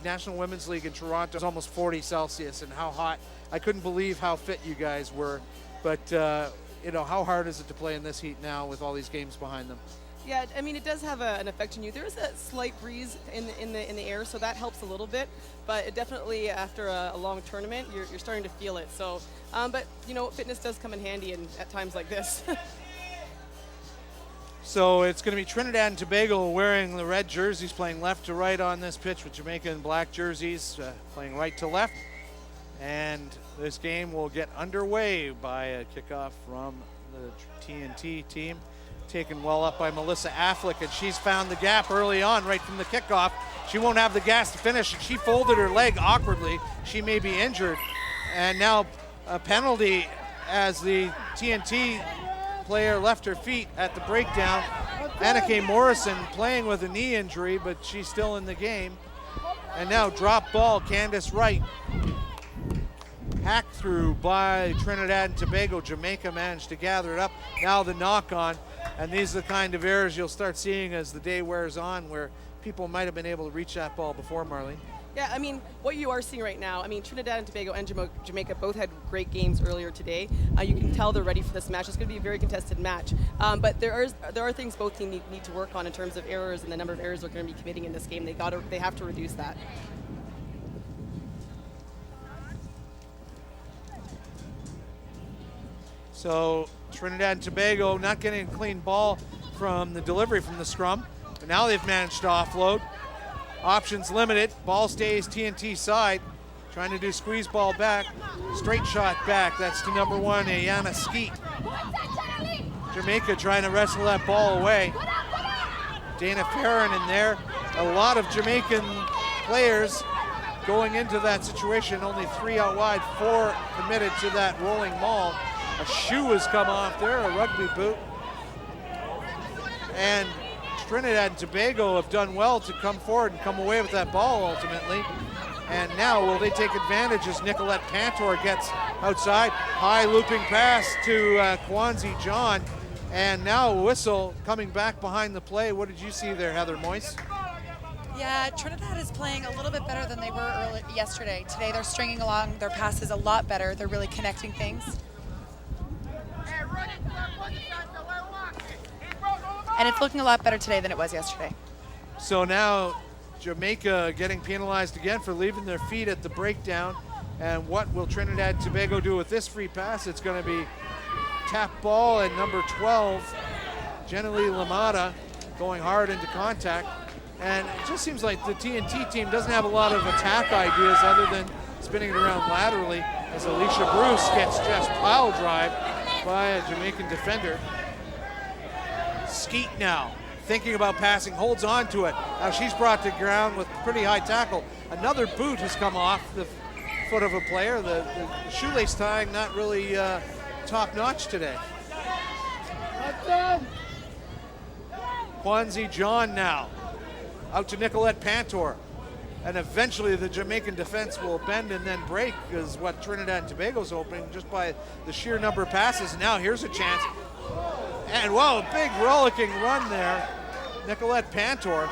National Women's League in Toronto, it was almost 40 Celsius, and how hot. I couldn't believe how fit you guys were. But, you know, how hard is it to play in this heat now with all these games behind them? Yeah, I mean, it does have an effect on you. There is a slight breeze in the air, so that helps a little bit. But it definitely, after a long tournament, you're starting to feel it. So, but you know, fitness does come in handy at times like this. So it's going to be Trinidad and Tobago wearing the red jerseys, playing left to right on this pitch, with Jamaica in black jerseys playing right to left. And this game will get underway by a kickoff from the TNT team. Taken well up by Melissa Affleck, and she's found the gap early on right from the kickoff. She won't have the gas to finish, and she folded her leg awkwardly. She may be injured. And now a penalty as the TNT player left her feet at the breakdown. Anneke Morrison playing with a knee injury, but she's still in the game. And now drop ball, Candace Wright. Hacked through by Trinidad and Tobago. Jamaica managed to gather it up. Now the knock on. And these are the kind of errors you'll start seeing as the day wears on, where people might have been able to reach that ball before, Marlene. Yeah, I mean, what you are seeing right now, I mean, Trinidad and Tobago and Jamaica both had great games earlier today. You can tell they're ready for this match. It's going to be a very contested match. But there are things both teams need to work on in terms of errors and the number of errors they're going to be committing in this game. They have to reduce that. So Trinidad and Tobago not getting a clean ball from the delivery from the scrum, but now they've managed to offload. Options limited, ball stays TNT side, trying to do squeeze ball back, straight shot back, that's to number 1, Ayana Skeet. Jamaica trying to wrestle that ball away. Dana Farron in there, a lot of Jamaican players going into that situation, only 3 out wide, 4 committed to that rolling maul. A shoe has come off there, a rugby boot. And Trinidad and Tobago have done well to come forward and come away with that ball ultimately. And now will they take advantage as Nicolette Pantor gets outside. High looping pass to Kwanzi John. And now a whistle coming back behind the play. What did you see there, Heather Moyse? Yeah, Trinidad is playing a little bit better than they were yesterday. Today they're stringing along their passes a lot better. They're really connecting things. And it's looking a lot better today than it was yesterday. So now Jamaica getting penalized again for leaving their feet at the breakdown. And what will Trinidad and Tobago do with this free pass? It's going to be tap ball, and number 12, Jenny Lamada, going hard into contact. And it just seems like the TNT team doesn't have a lot of attack ideas other than spinning it around laterally, as Alicia Bruce gets just pile drive by a Jamaican defender. Skeet now thinking about passing, holds on to it. Now she's brought to ground with pretty high tackle. Another boot has come off the foot of a player. The shoelace tying not really top notch today. Kwanzi John now out to Nicolette Pantor. And eventually the Jamaican defense will bend and then break, is what Trinidad and Tobago's hoping, just by the sheer number of passes. And now here's a chance. And whoa, big rollicking run there. Nicolette Pantor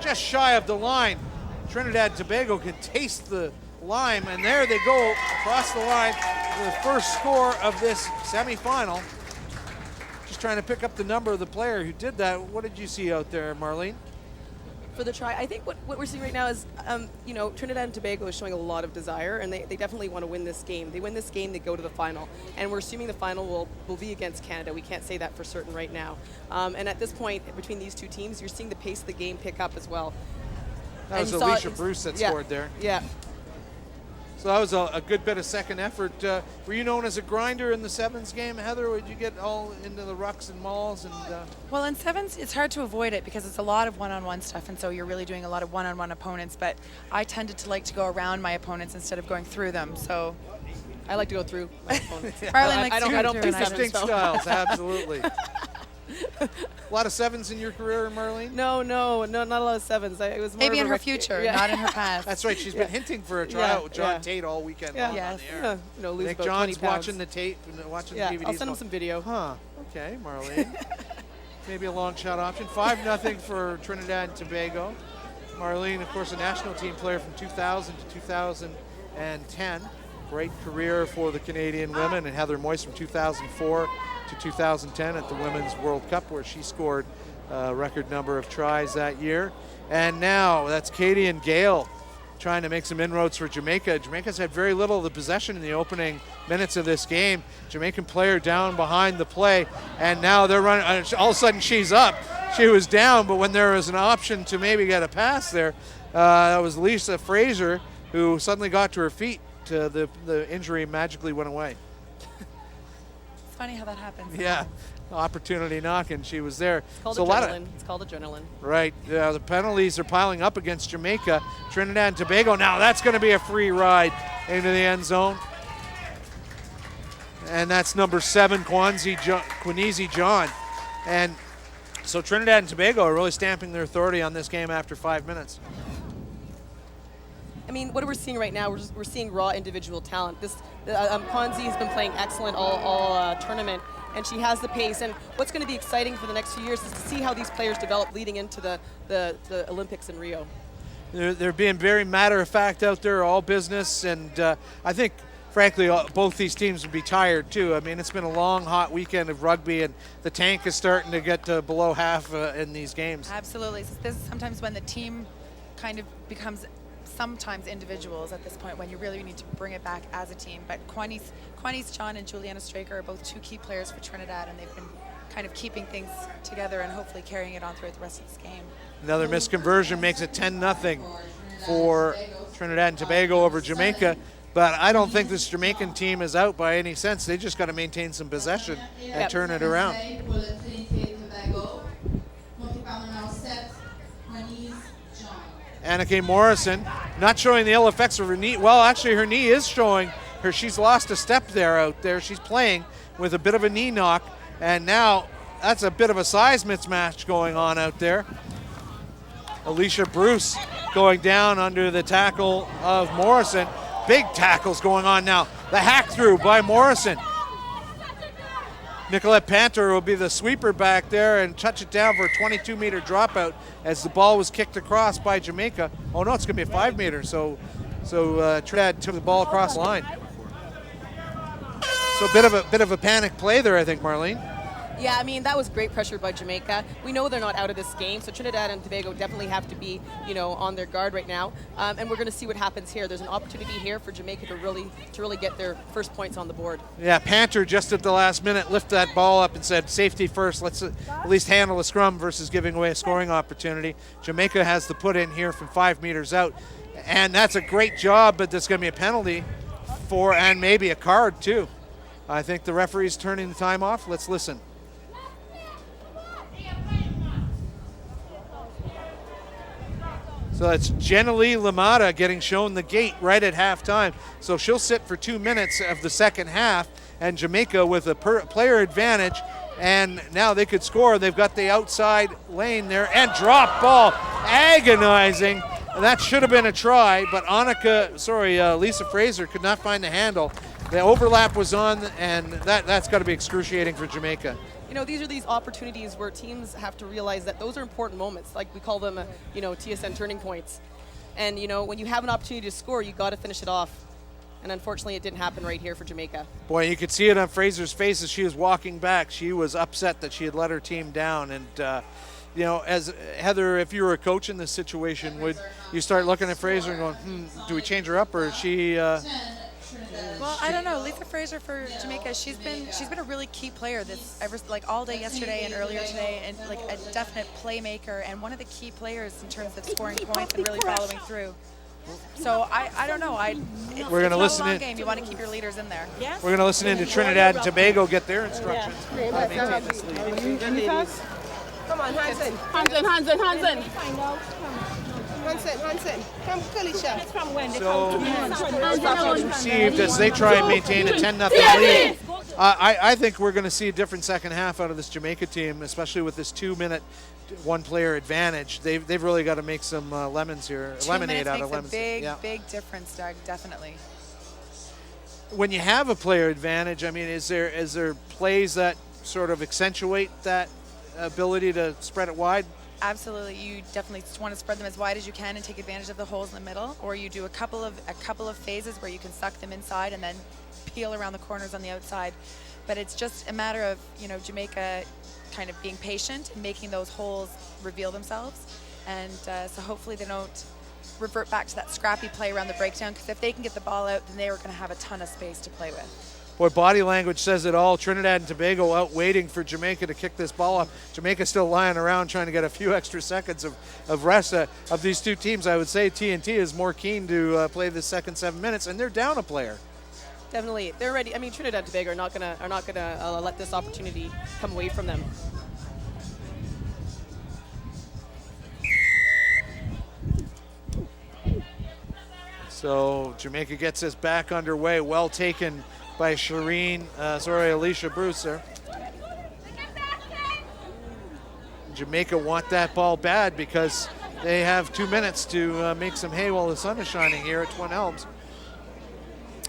just shy of the line. Trinidad and Tobago can taste the lime, and there they go across the line for the first score of this semifinal. Just trying to pick up the number of the player who did that. What did you see out there, Marlene? For the try, I think what we're seeing right now is, you know, Trinidad and Tobago is showing a lot of desire, and they definitely want to win this game. They win this game, they go to the final. And we're assuming the final will be against Canada. We can't say that for certain right now. And at this point, between these two teams, you're seeing the pace of the game pick up as well. That was Alicia Bruce that scored there. Yeah. So that was a good bit of second effort. Were you known as a grinder in the sevens game, Heather? Would you get all into the rucks and mauls? And well, in sevens, it's hard to avoid it because it's a lot of one-on-one stuff, and so you're really doing a lot of one-on-one opponents. But I tended to like to go around my opponents instead of going through them. So I like to go through my opponents. Marlene likes to go through. Distinct styles, absolutely. A lot of sevens in your career, Marlene? No, not a lot of sevens. It was more maybe of in her future, not in her past. That's right. She's been hinting for a tryout with John Tate all weekend long Yes. on the air. You know, lose Nick about John's 20 pounds. watching the tape and watching the DVDs. I'll send him some video. Huh. Okay, Marlene. Maybe a long shot option. 5-0 for Trinidad and Tobago. Marlene, of course, a national team player from 2000 to 2010. Great career for the Canadian women, and Heather Moyse from 2004 to 2010 at the Women's World Cup, where she scored a record number of tries that year. And now that's Katie and Gail trying to make some inroads for Jamaica. Jamaica's had very little of the possession in the opening minutes of this game. Jamaican player down behind the play, and now they're running. All of a sudden she's up. She was down, but when there was an option to maybe get a pass there, that was Lisa Fraser who suddenly got to her feet. The injury magically went away. It's funny how that happens. Yeah, opportunity knocking. She was there. It's called adrenaline. It's called adrenaline. Right. The penalties are piling up against Jamaica. Trinidad and Tobago. Now that's going to be a free ride into the end zone. And that's number 7, Quinese John. And so Trinidad and Tobago are really stamping their authority on this game after 5 minutes. I mean, what we're seeing right now, we're seeing raw individual talent. Ponzi has been playing excellent all tournament, and she has the pace. And what's going to be exciting for the next few years is to see how these players develop leading into the Olympics in Rio. They're being very matter-of-fact out there, all business, and I think, frankly, both these teams would be tired too. I mean, it's been a long, hot weekend of rugby, and the tank is starting to get below half in these games. Absolutely. So this is sometimes when the team kind of becomes sometimes individuals at this point, when you really need to bring it back as a team. But Quinese John and Juliana Straker are both 2 key players for Trinidad, and they've been kind of keeping things together and hopefully carrying it on throughout the rest of this game. Another missed conversion makes it 10-0 for Trinidad and Tobago over Jamaica. But I don't think this Jamaican team is out by any sense. They just got to maintain some possession and turn it around. Anneke Morrison not showing the ill effects of her knee. Well, actually, her knee is showing her. She's lost a step there out there. She's playing with a bit of a knee knock, and now that's a bit of a size mismatch going on out there. Alicia Bruce going down under the tackle of Morrison. Big tackles going on now. The hack through by Morrison. Nicolette Panter will be the sweeper back there and touch it down for a 22-meter dropout as the ball was kicked across by Jamaica. Oh no, it's going to be a 5-meter. So Trinidad took the ball across the line. So a bit of a panic play there, I think, Marlene. Yeah, I mean, that was great pressure by Jamaica. We know they're not out of this game, so Trinidad and Tobago definitely have to be, on their guard right now. And we're going to see what happens here. There's an opportunity here for Jamaica to really get their first points on the board. Yeah, Panter just at the last minute lifted that ball up and said, safety first, let's at least handle a scrum versus giving away a scoring opportunity. Jamaica has the put in here from 5 meters out. And that's a great job, but there's going to be a penalty and maybe a card too. I think the referee's turning the time off. Let's listen. So that's Jenny Lamada getting shown the gate right at halftime. So she'll sit for 2 minutes of the second half, and Jamaica with a player advantage, and now they could score. They've got the outside lane there, and drop ball, agonizing. And that should have been a try, but Lisa Fraser could not find the handle. The overlap was on, and that's got to be excruciating for Jamaica. These are these opportunities where teams have to realize that those are important moments. Like we call them, TSN turning points. And, when you have an opportunity to score, you got to finish it off. And unfortunately, it didn't happen right here for Jamaica. Boy, you could see it on Fraser's face as she was walking back. She was upset that she had let her team down. And, as Heather, if you were a coach in this situation, would you start looking at Fraser and going, do we change her up, or is she... Well, I don't know. Lisa Fraser for Jamaica, she's been a really key player all day yesterday and earlier today, and like a definite playmaker and one of the key players in terms of scoring points and really following through. So I don't know. We're going to listen in. Long game. You want to keep your leaders in there. Yeah. We're going to listen into Trinidad and Tobago get their instructions. Maintain this lead. Come on, Hansen. Hansen. Hansen. Come, Kalisha. From when they So, received as they try and maintain a 10-0 lead. I think we're going to see a different second half out of this Jamaica team, especially with this 2-minute one-player advantage. They've really got to make some lemonade out of lemons. Big difference, Doug. Definitely. When you have a player advantage, I mean, is there plays that sort of accentuate that ability to spread it wide? Absolutely, you definitely want to spread them as wide as you can and take advantage of the holes in the middle, or you do a couple of phases where you can suck them inside and then peel around the corners on the outside. But it's just a matter of, you know, Jamaica kind of being patient and making those holes reveal themselves, and so hopefully they don't revert back to that scrappy play around the breakdown, because if they can get the ball out, then they are going to have a ton of space to play with. Boy, body language says it all. Trinidad and Tobago out waiting for Jamaica to kick this ball off. Jamaica still lying around trying to get a few extra seconds of rest. Of these two teams, I would say TNT is more keen to play the second 7 minutes, and they're down a player. Definitely, they're ready. I mean, Trinidad and Tobago are not gonna let this opportunity come away from them. So Jamaica gets us back underway. Well taken by Alicia Bruce there. Jamaica want that ball bad because they have 2 minutes to make some hay while the sun is shining here at Twin Elms.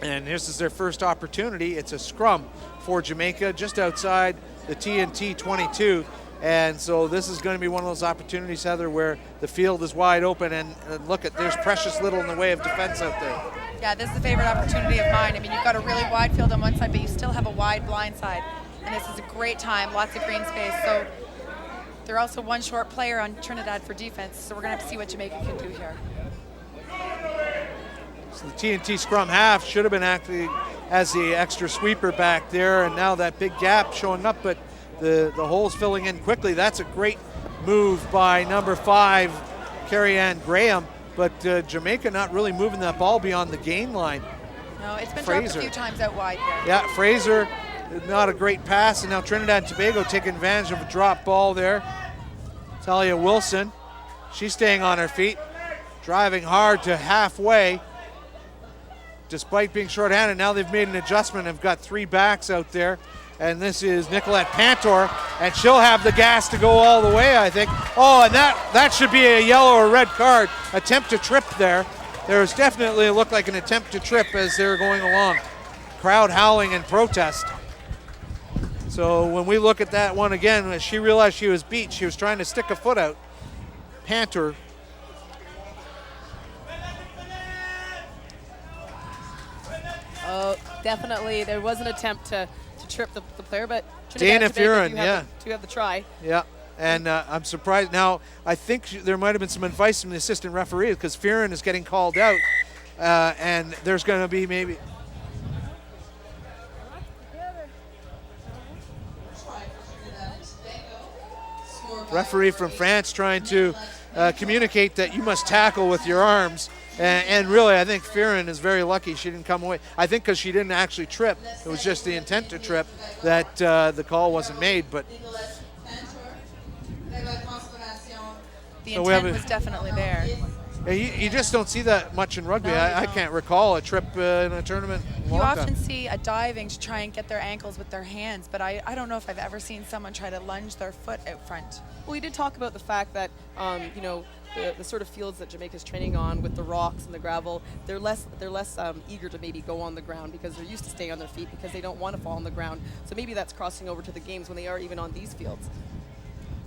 And this is their first opportunity. It's a scrum for Jamaica just outside the TNT 22. And so this is going to be one of those opportunities, Heather, where the field is wide open, and look at, there's precious little in the way of defense out there. Yeah, this is a favorite opportunity of mine. I mean, you've got a really wide field on one side, but you still have a wide blind side. And this is a great time, lots of green space. So they're also one short player on Trinidad for defense, so we're going to have to see what Jamaica can do here. So the TNT scrum half should have been acting as the extra sweeper back there, and now that big gap showing up, but the hole's filling in quickly. That's a great move by number 5, Carrie Ann Graham, but Jamaica not really moving that ball beyond the gain line. No, it's been dropped a few times out wide there. Yeah, Fraser, not a great pass, and now Trinidad and Tobago taking advantage of a drop ball there. Talia Wilson, she's staying on her feet, driving hard to halfway, despite being shorthanded. Now they've made an adjustment, have got 3 backs out there, and this is Nicolette Pantor, and she'll have the gas to go all the way, I think. Oh, and that should be a yellow or red card. Attempt to trip there. There was definitely looked like an attempt to trip as they were going along. Crowd howling in protest. So when we look at that one again, when she realized she was beat, she was trying to stick a foot out. Pantor. Oh, definitely, there was an attempt to trip the player, but Dana Fearon, do have the try. Yeah, and I'm surprised. Now, I think there might have been some advice from the assistant referee, because Fearon is getting called out, and there's going to be maybe... Referee from France trying to communicate that you must tackle with your arms. And really, I think Fearon is very lucky she didn't come away. I think because she didn't actually trip, it was just the intent to trip that the call wasn't made. But the intent was definitely there. You just don't see that much in rugby. No, I can't recall a trip in a tournament. You often see a diving to try and get their ankles with their hands, but I don't know if I've ever seen someone try to lunge their foot out front. Well, we did talk about the fact that, you know, the sort of fields that Jamaica's training on with the rocks and the gravel, they're less eager to maybe go on the ground because they're used to staying on their feet because they don't want to fall on the ground. So maybe that's crossing over to the games when they are even on these fields.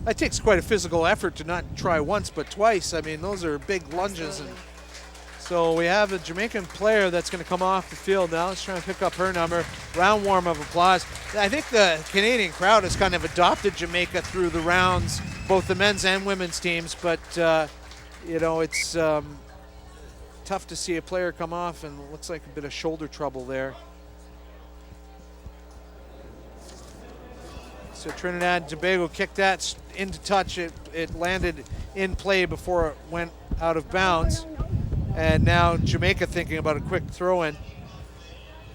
It takes quite a physical effort to not try once but twice. I mean, those are big lunges. And so we have a Jamaican player that's going to come off the field now. Let's try and pick up her number. Round warm of applause. I think the Canadian crowd has kind of adopted Jamaica through the rounds, both the men's and women's teams, but you know, it's tough to see a player come off, and it looks like a bit of shoulder trouble there. So Trinidad and Tobago kicked that into touch. It landed in play before it went out of bounds. And now Jamaica thinking about a quick throw in.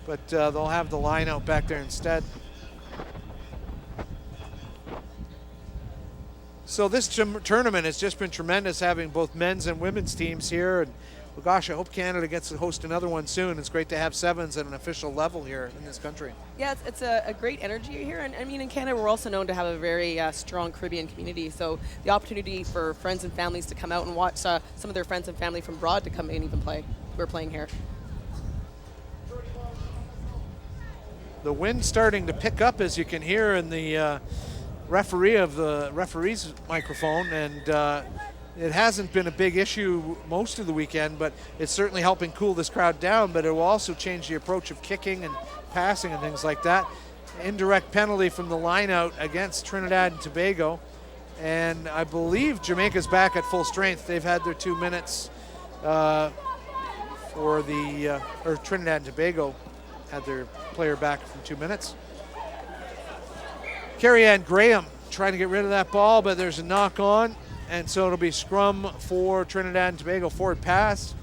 But they'll have the line out back there instead. So this tournament has just been tremendous, having both men's and women's teams here. And well, gosh, I hope Canada gets to host another one soon. It's great to have sevens at an official level here in this country. Yeah, it's a great energy here. And I mean, in Canada, we're also known to have a very strong Caribbean community. So the opportunity for friends and families to come out and watch some of their friends and family from abroad to come and even play. We're playing here. The wind's starting to pick up, as you can hear in the referee of the referee's microphone, and it hasn't been a big issue most of the weekend, but it's certainly helping cool this crowd down, but it will also change the approach of kicking and passing and things like that. Indirect penalty from the line out against Trinidad and Tobago, and I believe Jamaica's back at full strength. They've had their 2 minutes for the, or Trinidad and Tobago had their player back from 2 minutes. Carrie Ann Graham trying to get rid of that ball, but there's a knock on, and so it'll be scrum for Trinidad and Tobago. Forward pass.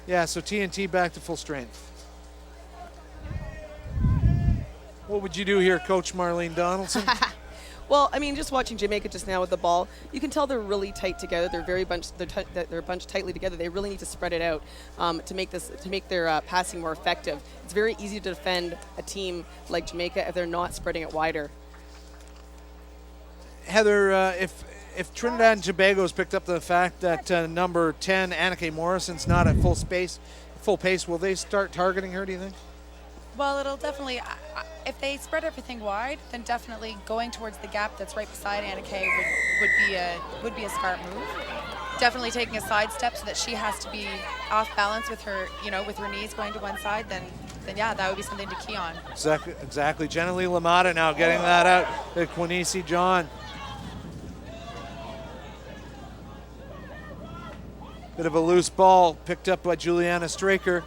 Yeah, so TNT back to full strength. What would you do here, Coach Marlene Donaldson? Well, I mean, just watching Jamaica just now with the ball, you can tell they're really tight together. They're very bunched. They're bunched tightly together. They really need to spread it out to make their passing more effective. It's very easy to defend a team like Jamaica if they're not spreading it wider. Heather, if Trinidad and Tobago has picked up the fact that number 10, Anneke Morrison's not at full pace, will they start targeting her, do you think? Well, it'll definitely, if they spread everything wide, then definitely going towards the gap that's right beside Anneke would be a smart move. Definitely taking a side step so that she has to be off balance with her, with her knees going to one side, then yeah, that would be something to key on. Exactly. Jenny Lamada now getting that out to Quincy John. Bit of a loose ball picked up by Juliana Straker.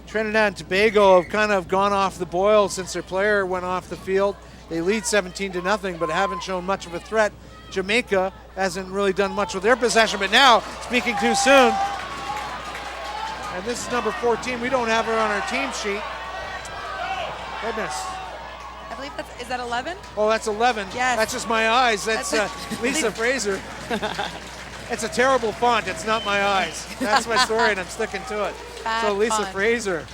Trinidad and Tobago have kind of gone off the boil since their player went off the field. They lead 17-0, but haven't shown much of a threat. Jamaica hasn't really done much with their possession, but now speaking too soon. And this is number 14. We don't have her on our team sheet. Goodness. I believe is that 11? Oh, that's 11. Yes. That's just my eyes. That's Lisa Fraser. It's a terrible font. It's not my eyes. That's my story, and I'm sticking to it. So Lisa font. Fraser.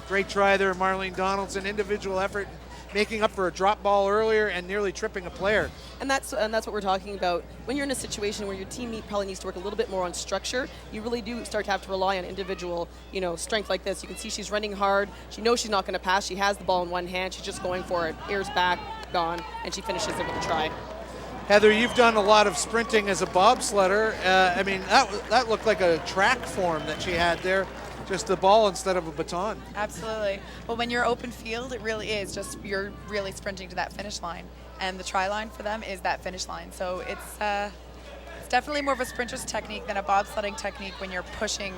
Great try there, Marlene Donaldson. Individual effort, making up for a drop ball earlier and nearly tripping a player. And that's what we're talking about. When you're in a situation where your team probably needs to work a little bit more on structure, you really do start to have to rely on individual, strength like this. You can see she's running hard. She knows she's not going to pass. She has the ball in one hand. She's just going for it. Ears back, gone, and she finishes it with a try. Heather, you've done a lot of sprinting as a bobsledder. I mean, that looked like a track form that she had there, just the ball instead of a baton. Absolutely. Well, when you're open field, it really is just you're really sprinting to that finish line, and the try line for them is that finish line. So it's definitely more of a sprinter's technique than a bobsledding technique when you're pushing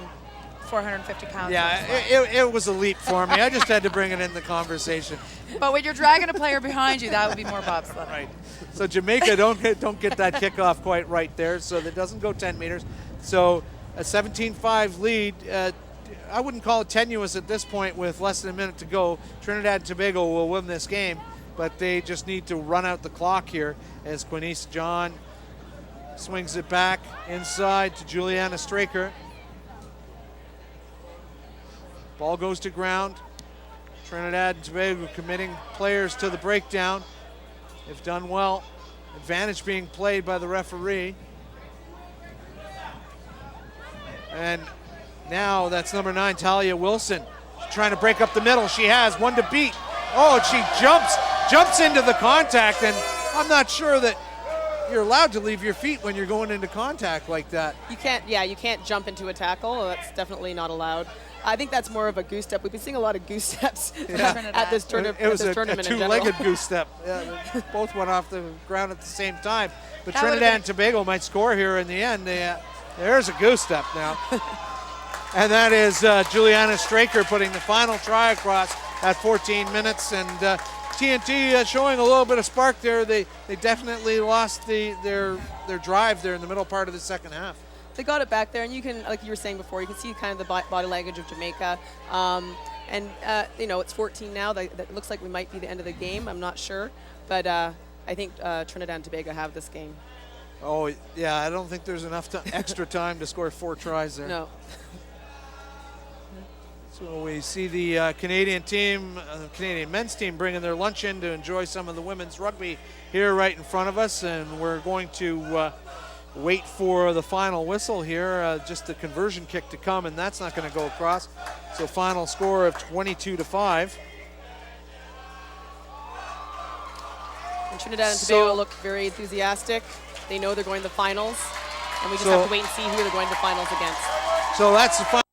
450 pounds. Yeah, it was a leap for me. I just had to bring it in the conversation. But when you're dragging a player behind you, that would be more bobsledding. Right. So Jamaica don't get that kickoff quite right there, so that doesn't go 10 meters. So a 17-5 lead. I wouldn't call it tenuous at this point with less than a minute to go. Trinidad and Tobago will win this game, but they just need to run out the clock here as Quincy John swings it back inside to Juliana Straker. Ball goes to ground. Trinidad and Tobago committing players to the breakdown. They've done well. Advantage being played by the referee. And now that's number 9, Talia Wilson. She's trying to break up the middle. She has one to beat. Oh, and she jumps into the contact, and I'm not sure that you're allowed to leave your feet when you're going into contact like that. You can't jump into a tackle. That's definitely not allowed. I think that's more of a goose step. We've been seeing a lot of goose steps at this tournament. It was a tournament in two-legged general. goose step. Yeah, both went off the ground at the same time. But That Trinidad and Tobago might score here in the end. There's a goose step now. And that is Juliana Straker putting the final try across at 14 minutes. And TNT showing a little bit of spark there. They definitely lost their drive there in the middle part of the second half. They got it back there, and you can, like you were saying before, you can see kind of the body language of Jamaica. It's 14 now. That looks like we might be the end of the game. I'm not sure. But I think Trinidad and Tobago have this game. Oh, yeah, I don't think there's enough extra time to score 4 tries there. No. So we see the Canadian team, Canadian men's team, bringing their lunch in to enjoy some of the women's rugby here right in front of us. And we're going to wait for the final whistle here, just the conversion kick to come, and that's not going to go across. So final score of 22-5. And Trinidad and Tobago look very enthusiastic. They know they're going to the finals, and we just have to wait and see who they're going to the finals against. So that's the final.